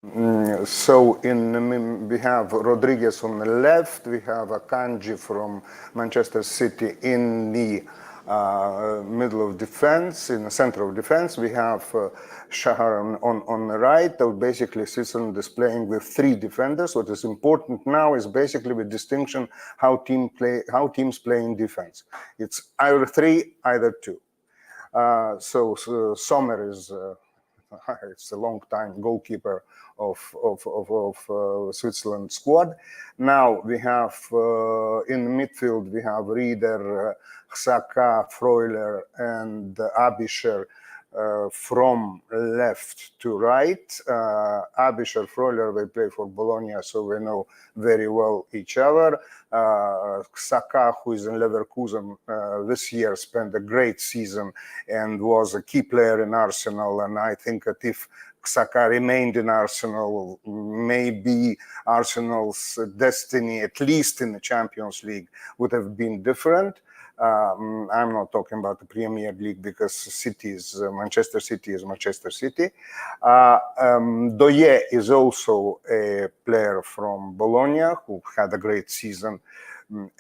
So we have Rodriguez on the left, we have Akanji from Manchester City in the middle of defense, in the center of defense. We have Shahar on the right. So basically, Switzerland is playing with three defenders. What is important now is basically the distinction how teams play in defense. It's either three, either two. So Sommer is it's a long time goalkeeper of Switzerland squad. Now we have in midfield we have Rieder, Xhaka, Freuler, and Abischer. From left to right, Abischer, Freuler, they play for Bologna, so we know very well each other. Xhaka, who is in Leverkusen this year, spent a great season and was a key player in Arsenal. And I think that if Xhaka remained in Arsenal, maybe Arsenal's destiny, at least in the Champions League, would have been different. I'm not talking about the Premier League because Manchester City is Manchester City. Doye is also a player from Bologna who had a great season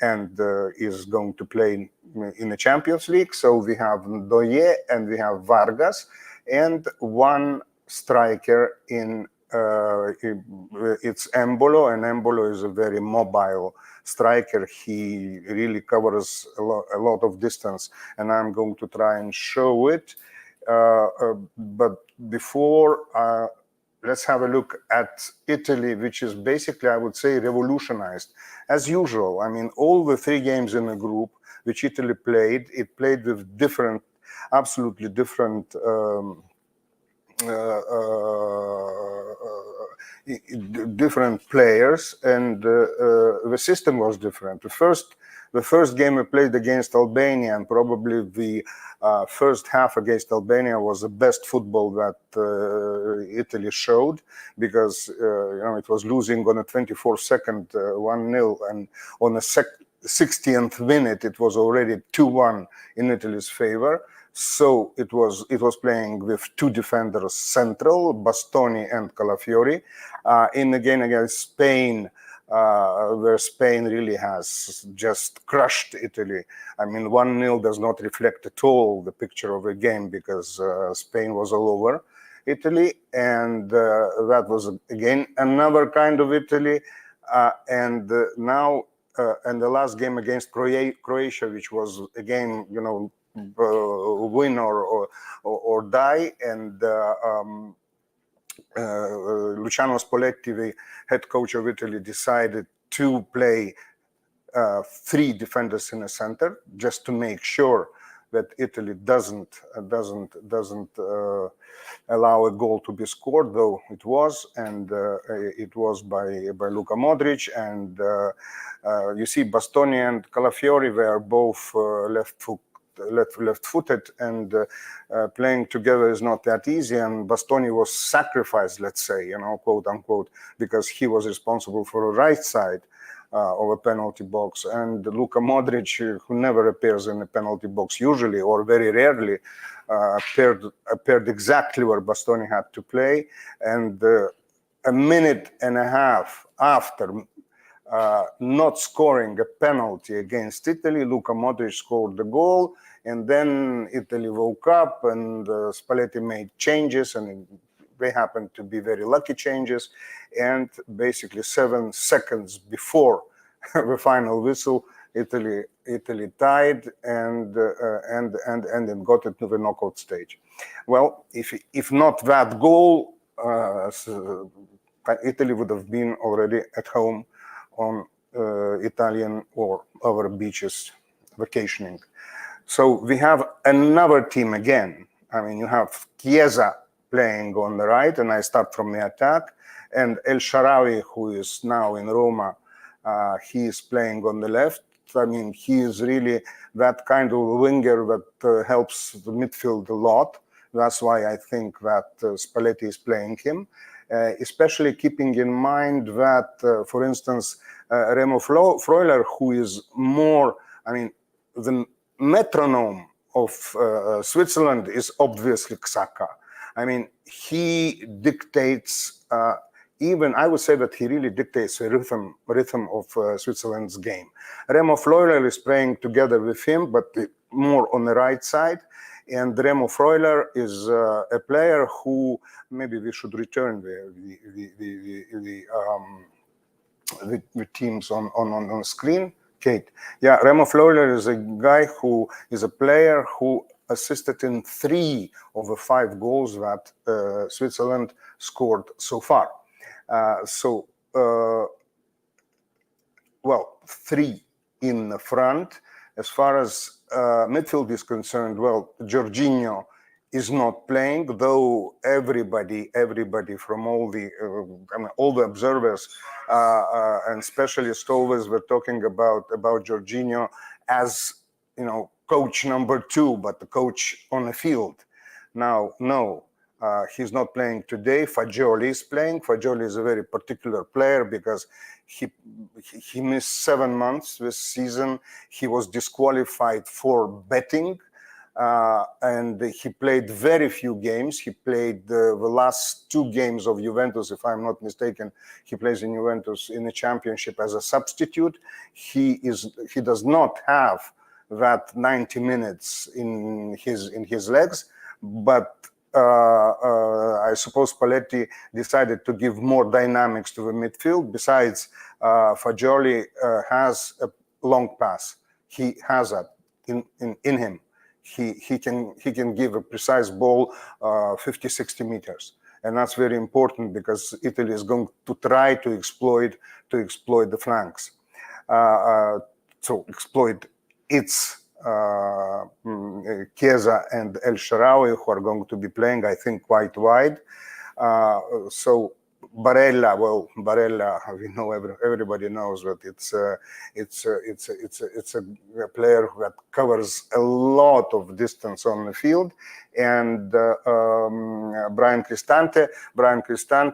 and is going to play in the Champions League. So we have Doye and we have Vargas and one striker in it's Embolo, and Embolo is a very mobile striker. He really covers a lot of distance, and I'm going to try and show it. But before, let's have a look at Italy, which is basically, I would say, revolutionized. As usual, I mean, all the three games in a group which Italy played, it played with absolutely different different players, and the system was different. The first game we played against Albania, and probably the first half against Albania was the best football that Italy showed, because it was losing on a 24-second 1-0, and on the 60th minute it was already 2-1 in Italy's favor. So it was playing with two defenders central, Bastoni and Calafiori, in the game against Spain, where Spain really has just crushed Italy. I mean, 1-0 does not reflect at all the picture of the game, because Spain was all over Italy, and that was again another kind of Italy. And now, and the last game against Croatia, which was again, win or die, and Luciano Spalletti, the head coach of Italy, decided to play three defenders in the center, just to make sure that Italy doesn't allow a goal to be scored, though it was, and it was by Luka Modric. And you see, Bastoni and Calafiori were both left-footed, and playing together is not that easy. And Bastoni was sacrificed, let's say, quote unquote, because he was responsible for the right side of a penalty box. And Luka Modric, who never appears in the penalty box usually, or very rarely, appeared exactly where Bastoni had to play. And a minute and a half after not scoring a penalty against Italy, Luka Modric scored the goal, and then Italy woke up, and Spalletti made changes, and they happened to be very lucky changes. And basically 7 seconds before the final whistle, Italy tied and got it to the knockout stage. Well, if not that goal, Italy would have been already at home on Italian or other beaches vacationing. So we have another team again. I mean, you have Chiesa playing on the right, and I start from the attack, and El Shaarawy, who is now in Roma, he is playing on the left. I mean, he is really that kind of winger that helps the midfield a lot. That's why I think that Spalletti is playing him. Especially keeping in mind that, for instance, Remo Freuler, who is more, I mean, the metronome of Switzerland is obviously Xhaka. I mean, he dictates even I would say that he really dictates the rhythm of Switzerland's game. Remo Freuler is playing together with him, but more on the right side. And Remo Freuler is a player who, maybe we should return the teams on screen. Kate, yeah, Remo Freuler is a guy who is a player who assisted in 3 of the 5 goals that Switzerland scored so far. Well, 3 in the front. As far as midfield is concerned, well, Jorginho is not playing, though everybody from all the observers and specialists always were talking about Jorginho as, coach number 2, but the coach on the field. Now, no, he's not playing today. Fagioli is playing. Fagioli is a very particular player because he missed 7 months this season. He was disqualified for betting. And he played very few games. He played the last 2 games of Juventus, if I'm not mistaken. He plays in Juventus in the championship as a substitute. He does not have that 90 minutes in his legs, but I suppose Spalletti decided to give more dynamics to the midfield. Besides, Fagioli has a long pass. He has that in him. He can give a precise ball 50-60 meters, and that's very important because Italy is going to try to exploit the flanks, so exploit its Chiesa and El Shaarawy, who are going to be playing, I think, quite wide. So Barella, we know everybody knows that it's a player that covers a lot of distance on the field, and Brian Cristante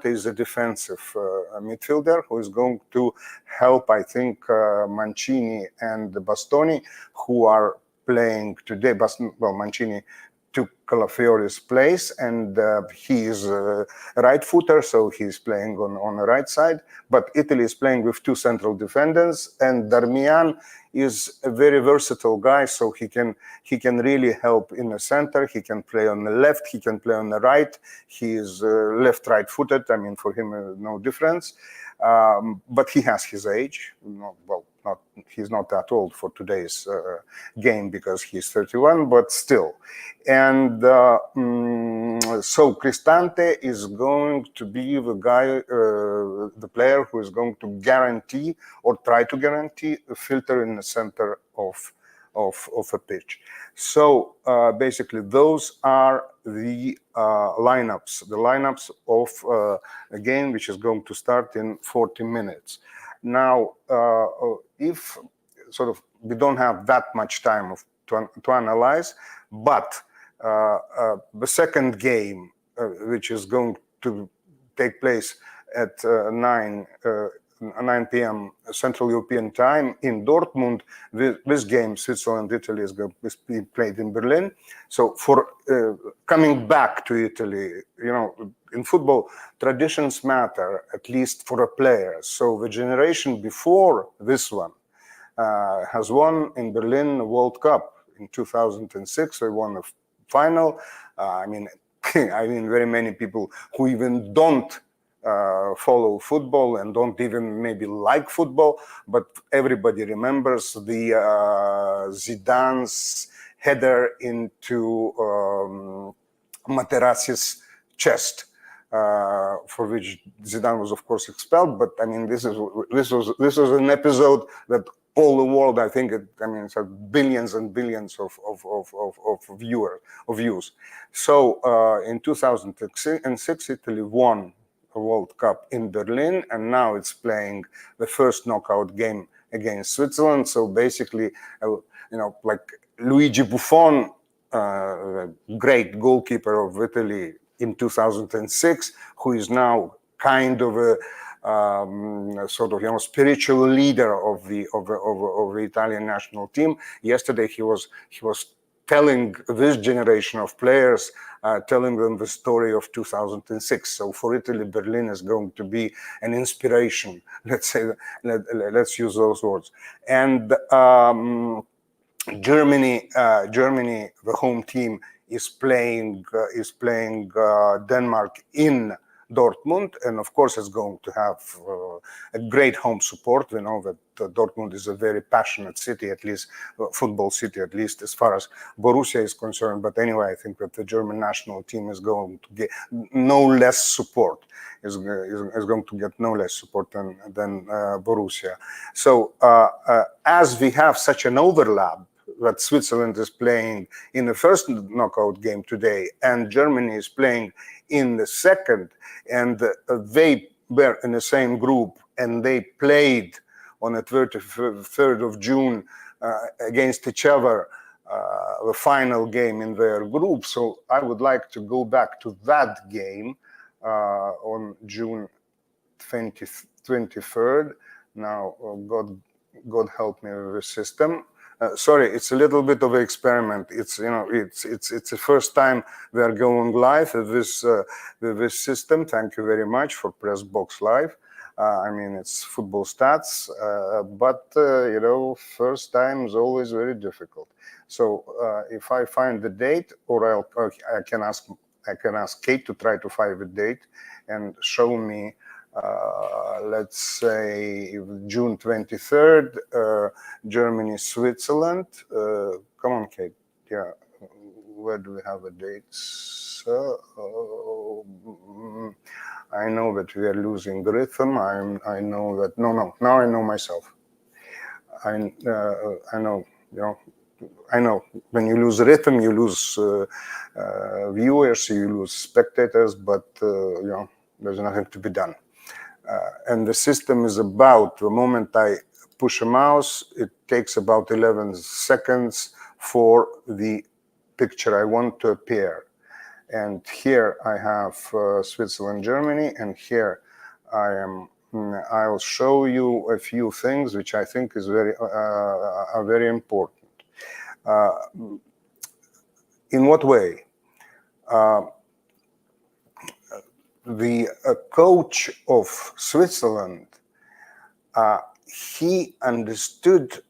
is a defensive midfielder who is going to help, I think, Mancini and Bastoni, who are playing today. Mancini took Calafiori's place, and he is a right footer, so he's playing on the right side. But Italy is playing with 2 central defenders, and Darmian is a very versatile guy, so he can really help in the center. He can play on the left, he can play on the right. He is left-right footed. I mean, for him, no difference. But he has his age. He's not that old for today's game because he's 31, but still. And so Cristante is going to be the guy, the player who is going to guarantee or try to guarantee a filter in the center of a pitch. So basically, those are the lineups of a game which is going to start in 40 minutes. Now, if sort of we don't have that much time to analyze, but the second game, which is going to take place at 9 p.m. Central European time in Dortmund, this game, Switzerland-Italy, is going to be played in Berlin. So for coming back to Italy, in football, traditions matter, at least for a player. So the generation before this one has won in Berlin the World Cup in 2006. They won the final. I mean, very many people who even don't follow football and don't even maybe like football, but everybody remembers the Zidane's header into Materazzi's chest, for which Zidane was, of course, expelled. But I mean, this was an episode that all the world, I think, it's billions and billions of views. So in 2006, Italy won a World Cup in Berlin, and now it's playing the first knockout game against Switzerland. So basically, like Luigi Buffon, great goalkeeper of Italy in 2006, who is now kind of a sort of spiritual leader of the Italian national team. Yesterday he was telling this generation of players, telling them the story of 2006. So for Italy, Berlin is going to be an inspiration. Let's say, let's use those words. And Germany, the home team, is playing Denmark in Dortmund, and of course it's going to have a great home support. We know that Dortmund is a very passionate city, at least football city, at least as far as Borussia is concerned. But anyway, I think that the German national team is going to get no less support, is going to get no less support than Borussia. So as we have such an overlap, that Switzerland is playing in the first knockout game today, and Germany is playing in the second, and they were in the same group, and they played on the 23rd of June against each other, the final game in their group. So I would like to go back to that game on June 23rd. Now, God help me with the system. Sorry, it's a little bit of an experiment. It's the first time we are going live with this system. Thank you very much for Pressbox Live. I mean, it's football stats, but first time is always very difficult. So if I find the date, or I can ask Kate to try to find the date and show me. Let's say June 23rd, Germany, Switzerland. Come on, Kate. Yeah, where do we have a date? So, I know that we are losing rhythm. I know that. No. Now I know myself. I know. I know when you lose rhythm, you lose viewers, you lose spectators. But there's nothing to be done. And the system is about, the moment I push a mouse, it takes about 11 seconds for the picture I want to appear. And here I have Switzerland, Germany, and here I'll show you a few things which I think is are very important. In what way? The coach of Switzerland, he understood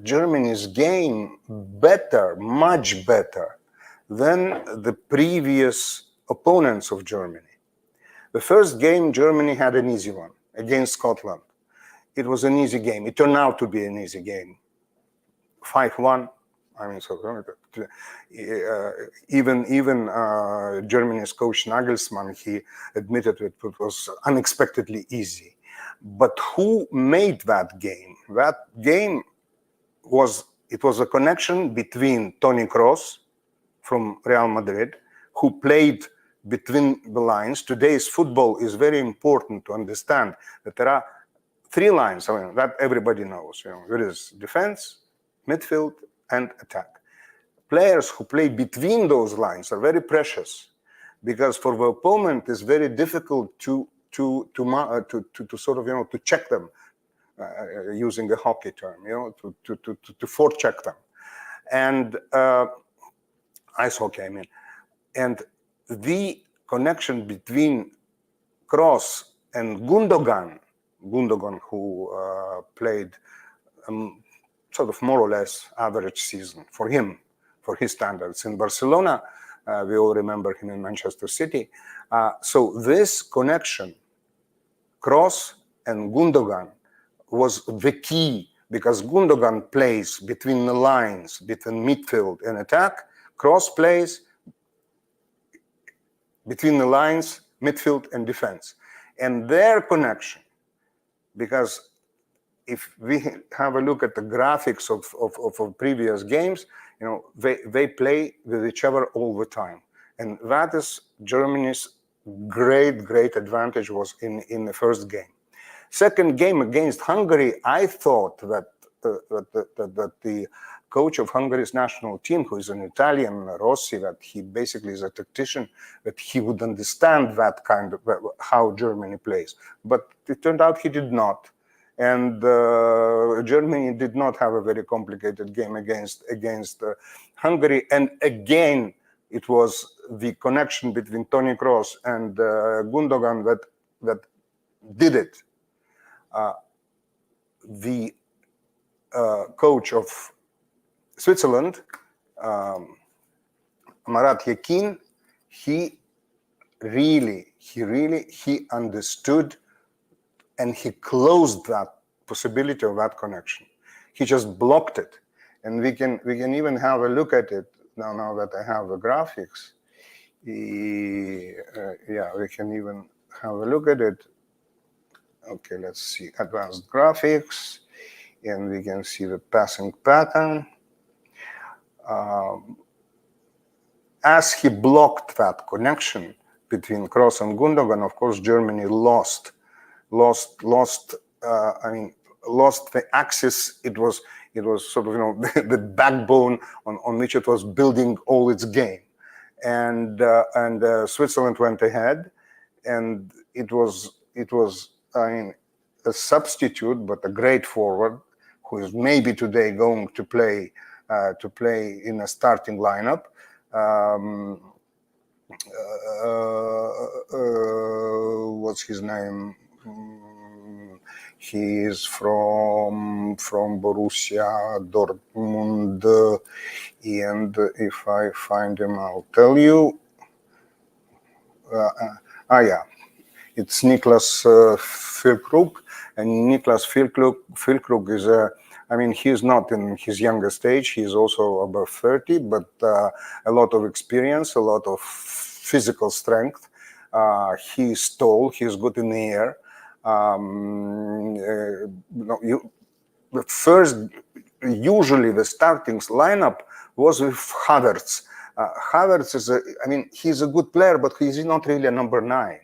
Germany's game better, much better than the previous opponents of Germany. The first game, Germany had an easy one against Scotland. It was an easy game. It turned out to be an easy game. 5-1. I mean, so even Germany's coach Nagelsmann, he admitted it was unexpectedly easy. But who made that game? That game was a connection between Toni Kroos from Real Madrid, who played between the lines. Today's football is very important to understand that there are 3 lines. I mean, that everybody knows. There is defense, midfield, and attack. Players who play between those lines are very precious, because for the opponent it's very difficult to sort of to check them, using a hockey term, to forecheck them, and ice hockey, I mean, and the connection between Kroos and Gündoğan, who played sort of more or less average season for him, for his standards in Barcelona. We all remember him in Manchester City. So this connection, Kroos and Gündoğan, was the key, because Gündoğan plays between the lines, between midfield and attack. Kroos plays between the lines, midfield and defense. And their connection, because if we have a look at the graphics of previous games, they play with each other all the time. And that is Germany's great advantage was in the first game. Second game against Hungary, I thought that the coach of Hungary's national team, who is an Italian, Rossi, that he basically is a tactician, that he would understand that kind of how Germany plays. But it turned out he did not. And Germany did not have a very complicated game against Hungary. And again, it was the connection between Toni Kroos and Gundogan that did it. The coach of Switzerland, Marat Yakin, he understood, and he closed that possibility of that connection. He just blocked it. And we can even have a look at it now that I have the graphics. Yeah, we can even have a look at it. Okay, let's see advanced graphics, and we can see the passing pattern. As he blocked that connection between Kroos and Gündoğan, of course, Germany lost the axis. It was sort of, you know, the backbone on which it was building all its game. And Switzerland went ahead, and it was I mean, a substitute, but a great forward, who is maybe today going to play in a starting lineup. What's his name? He is from Borussia Dortmund, and if I find him, I'll tell you. Yeah, it's Niklas Füllkrug, and Niklas Füllkrug is I mean, he's not in his youngest age. He's also above 30, but a lot of experience, a lot of physical strength. He's tall. He's good in the air. Usually the starting lineup was with Havertz. Havertz is he's a good player, but he's not really a number 9.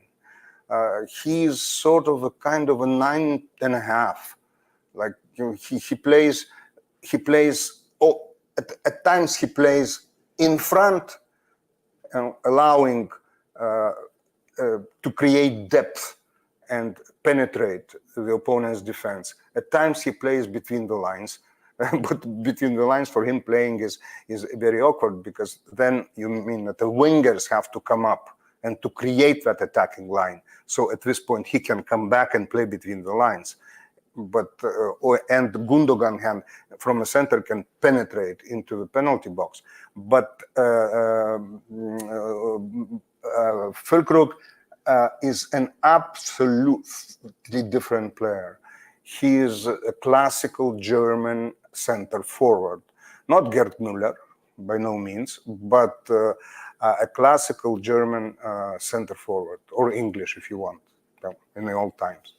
He's sort of a kind of a 9.5. Like, you know, he plays. At times he plays in front, allowing to create depth and penetrate the opponent's defense. At times he plays between the lines, but between the lines for him playing is very awkward, because then you mean that the wingers have to come up and to create that attacking line. So at this point he can come back and play between the lines. But and Gündoğan from the center can penetrate into the penalty box. But Füllkrug is an absolutely different player. He is a classical German center forward, not Gerd Müller, by no means, but a classical German center forward, or English if you want, in the old times.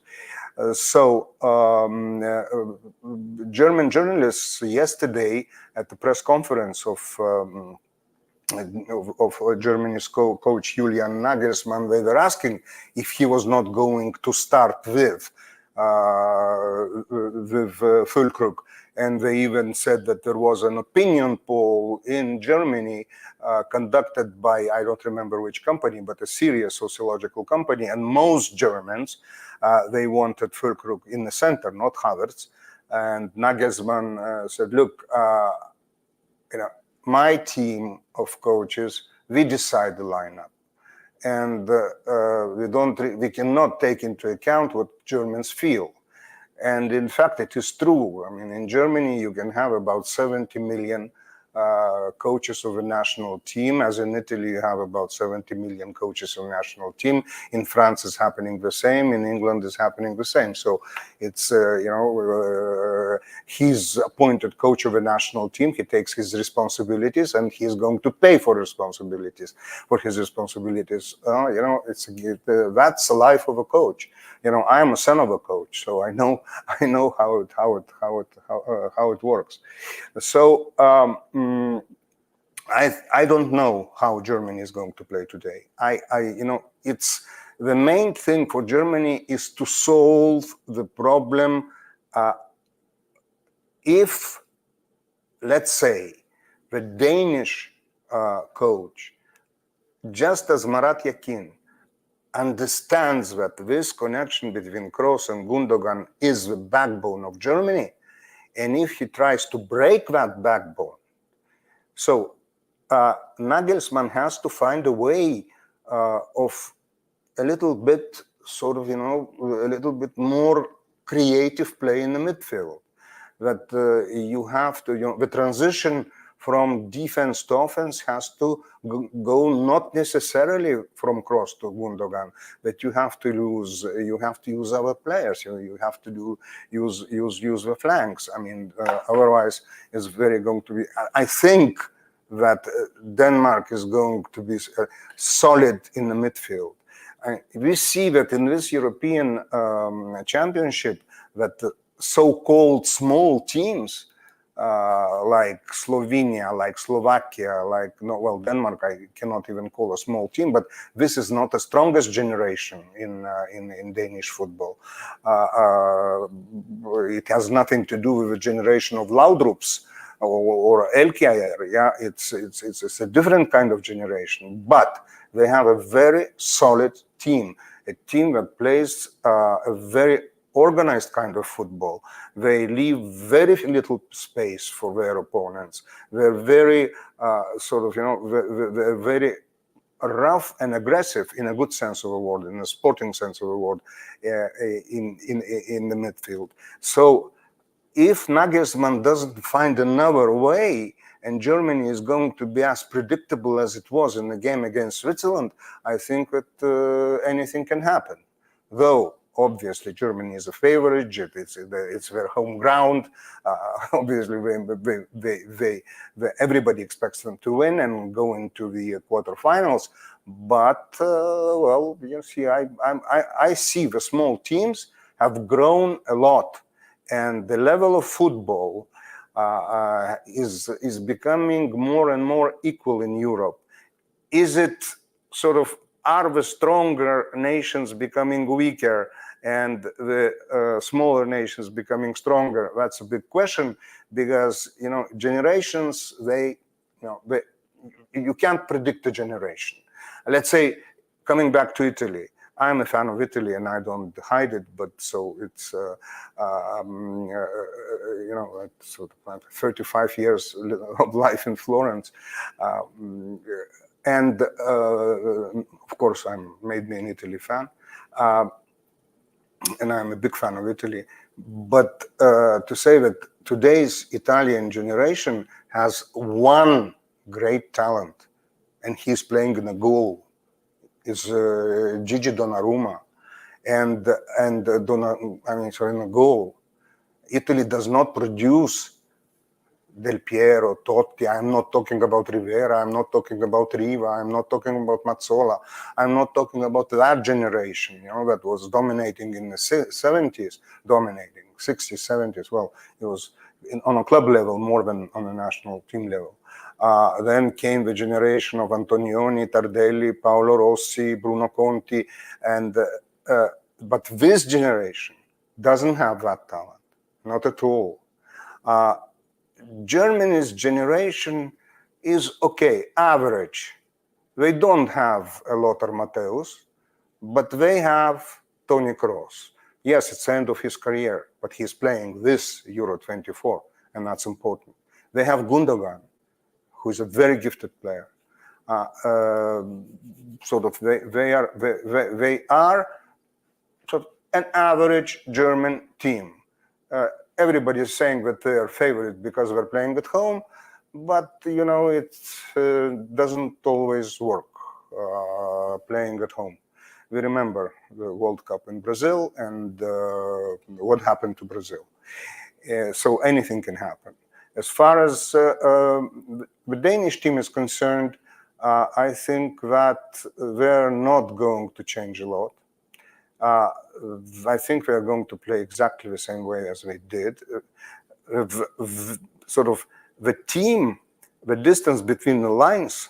German journalists yesterday at the press conference of Germany's coach Julian Nagelsmann, they were asking if he was not going to start with Füllkrug. And they even said that there was an opinion poll in Germany conducted by, I don't remember which company, but a serious sociological company. And most Germans, they wanted Füllkrug in the center, not Havertz. And Nagelsmann said, look, my team of coaches, we decide the lineup. And we cannot take into account what Germans feel. And in fact, it is true. I mean, in Germany, you can have about 70 million coaches of a national team, as in Italy, you have about 70 million coaches of a national team. In France, it's happening the same. In England, it's happening the same. So it's, he's appointed coach of a national team. He takes his responsibilities, and he's going to pay for his responsibilities. That's the life of a coach. I am a son of a coach, so I know how it works. So I don't know how Germany is going to play today. It's the main thing for Germany is to solve the problem. If, let's say, the Danish coach, just as Marat Yakin, understands that this connection between Kroos and Gundogan is the backbone of Germany, and if he tries to break that backbone, so Nagelsmann has to find a way of a little bit sort of, a little bit more creative play in the midfield. That you have to, the transition from defense to offense has to go not necessarily from Kroos to Gundogan, but you have to use other players. You have to use the flanks. I mean, otherwise, it's very going to be. I think that Denmark is going to be solid in the midfield. We see that in this European championship that so-called small teams like Slovenia, like Slovakia, Denmark I cannot even call a small team, but this is not the strongest generation in Danish football. It has nothing to do with the generation of Laudrups or Elkjaer. Yeah, it's a different kind of generation, but they have a very solid team, a team that plays a very organized kind of football. They leave very little space for their opponents. They're very they're very rough and aggressive in a good sense of the word, in a sporting sense of the word, in the midfield. So if Nagelsmann doesn't find another way, and Germany is going to be as predictable as it was in the game against Switzerland, I think that anything can happen. Though, obviously, Germany is a favorite. It's their home ground. Obviously, everybody expects them to win and go into the quarterfinals. But, well, you see, I see the small teams have grown a lot. And the level of football is becoming more and more equal in Europe. Is it sort of, are the stronger nations becoming weaker and the smaller nations becoming stronger? That's a big question, because generations, you can't predict a generation. Let's say, coming back to Italy, I'm a fan of Italy, and I don't hide it. But so it's sort of 35 years of life in Florence, and of course, made me an Italy fan, and I'm a big fan of Italy. But to say that today's Italian generation has one great talent, and he's playing in a goal, is Gigi Donnarumma, and in a goal. Italy does not produce Del Piero, Totti. I'm not talking about Rivera. I'm not talking about Riva. I'm not talking about Mazzola. I'm not talking about that generation, that was dominating in the 70s, dominating 60s, 70s. Well, it was on a club level more than on a national team level. Then came the generation of Antonioni, Tardelli, Paolo Rossi, Bruno Conti, and but this generation doesn't have that talent, not at all. Germany's generation is okay, average. They don't have a Lothar Matthäus, but they have Toni Kroos. Yes, it's the end of his career, but he's playing this Euro 24, and that's important. They have Gundogan, who is a very gifted player. They are sort of an average German team. Everybody is saying that they are favorite because they're playing at home, but it doesn't always work playing at home. We remember the World Cup in Brazil and what happened to Brazil. So anything can happen. As far as the Danish team is concerned, I think that they're not going to change a lot. I think they're going to play exactly the same way as they did. Sort of the team, the distance between the lines,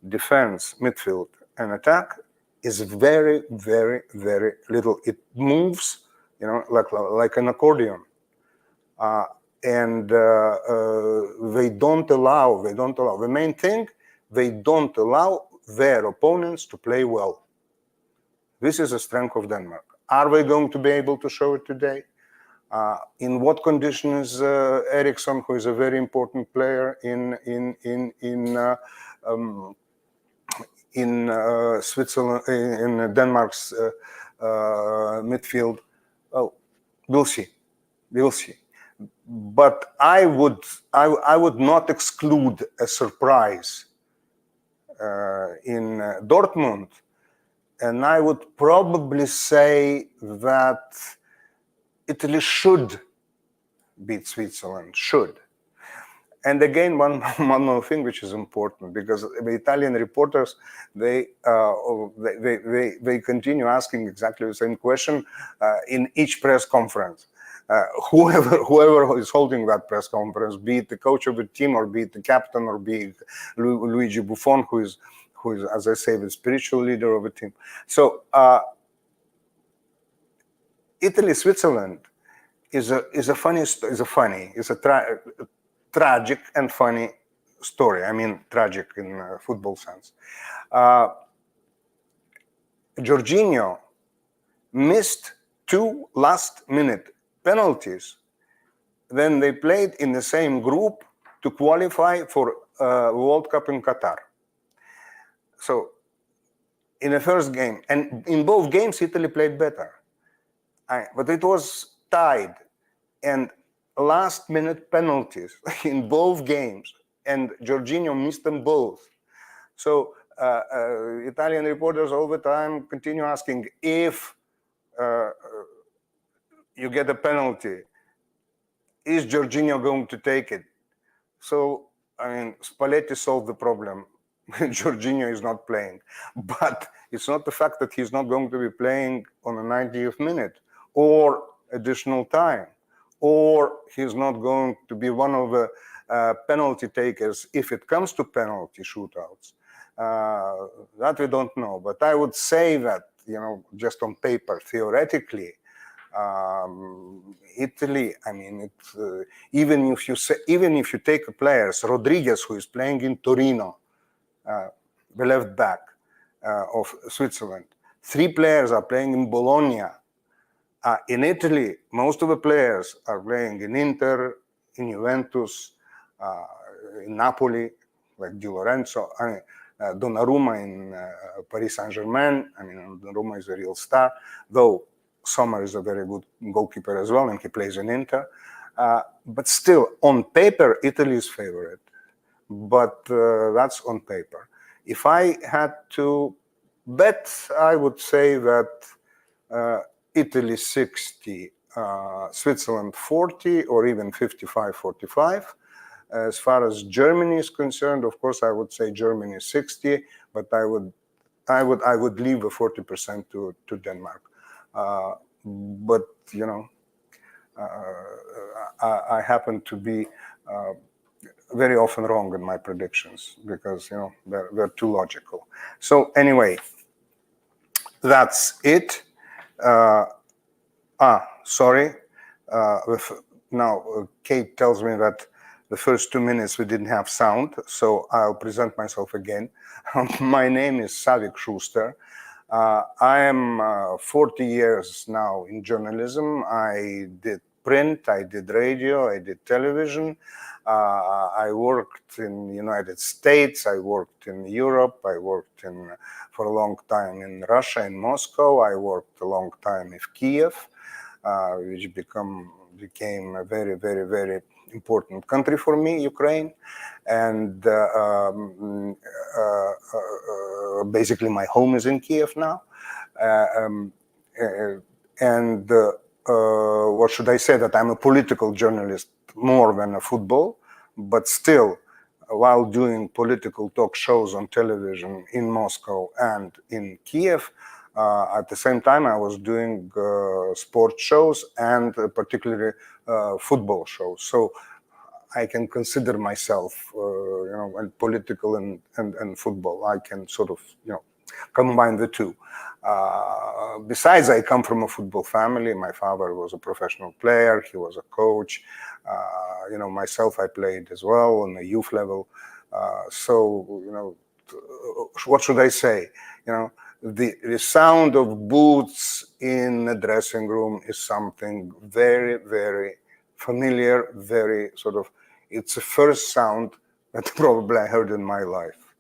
defense, midfield, and attack, is very, very, very little. It moves, like an accordion. And they don't allow. The main thing, they don't allow their opponents to play well. This is a strength of Denmark. Are we going to be able to show it today? In what conditions Eriksson, who is a very important player in Switzerland, in Denmark's midfield? Oh, we'll see. We'll see. But I would not exclude a surprise in Dortmund, and I would probably say that Italy should beat Switzerland, should. And again, one more thing which is important, because the Italian reporters, they continue asking exactly the same question in each press conference. Whoever is holding that press conference, be it the coach of the team, or be it the captain, or be it Luigi Buffon, who is, as I say, the spiritual leader of the team. So Italy, Switzerland is a tragic and funny story. I mean, tragic in football sense. Jorginho missed 2 last-minute penalties when they played in the same group to qualify for World Cup in Qatar. So, in the first game, and in both games, Italy played better. But it was tied, and last-minute penalties in both games, and Jorginho missed them both. So Italian reporters all the time continue asking, if you get a penalty, is Jorginho going to take it? So, I mean, Spalletti solved the problem. Jorginho is not playing. But it's not the fact that he's not going to be playing on the 90th minute or additional time, or he's not going to be one of the penalty takers if it comes to penalty shootouts. That we don't know. But I would say that, just on paper, theoretically, Italy, I mean, even if you take a player, Rodriguez, who is playing in Torino, the left back of Switzerland, 3 players are playing in Bologna. In Italy, most of the players are playing in Inter, in Juventus, in Napoli, like Di Lorenzo, Donnarumma in Paris Saint-Germain. I mean, Donnarumma is a real star, though Sommer is a very good goalkeeper as well, and he plays in Inter. But still, on paper, Italy is favorite. But that's on paper. If I had to bet, I would say that Italy 60, Switzerland 40, or even 55-45. As far as Germany is concerned, of course, I would say Germany 60, but I would leave the 40% to Denmark. But I happen to be very often wrong in my predictions, because they're too logical. So anyway, that's it. Sorry. Now Kate tells me that the first 2 minutes we didn't have sound, so I'll present myself again. My name is Savik Shuster. I am 40 years now in journalism. I did print, I did radio, I did television. I worked in the United States, I worked in Europe, I worked for a long time in Russia, in Moscow. I worked a long time in Kiev, which became a very, very, very important country for me, Ukraine. And basically my home is in Kiev now. What should I say, that I'm a political journalist more than a football, but still, while doing political talk shows on television in Moscow and in Kiev, at the same time I was doing sport shows, and particularly football shows. So I can consider myself, political and football. I can sort of, combine the two. Besides, I come from a football family. My father was a professional player. He was a coach. Myself, I played as well on the youth level. So, what should I say? the sound of boots in a dressing room is something very, very familiar, very sort of, it's the first sound that probably I heard in my life.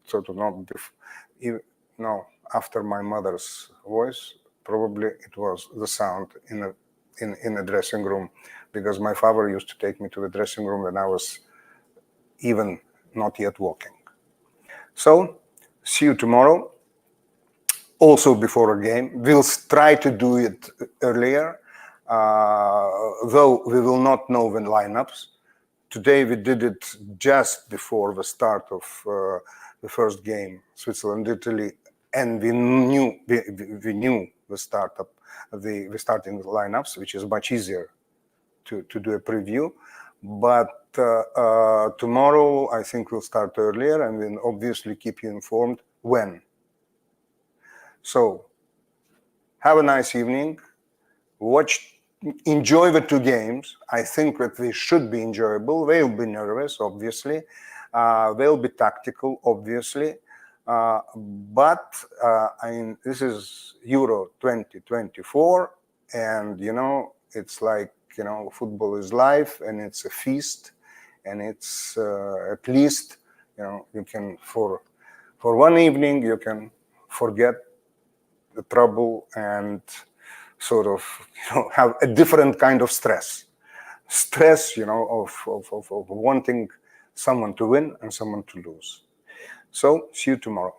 Sort of not before, no, after my mother's voice, probably it was the sound in a dressing room, because my father used to take me to the dressing room when I was even not yet walking. So, see you tomorrow. Also before a game. We'll try to do it earlier, though we will not know the lineups. Today we did it just before the start of the first game, Switzerland-Italy, and we knew the starting lineups, which is much easier to do a preview. But tomorrow I think we'll start earlier, and we'll obviously keep you informed when. So have a nice evening. Enjoy the two games. I think that they should be enjoyable. They'll be nervous, obviously. They'll be tactical, obviously. But this is Euro 2024, and it's like football is life, and it's a feast, and it's at least you can for one evening you can forget the trouble and sort of have a different kind of stress of wanting someone to win and someone to lose. So see you tomorrow.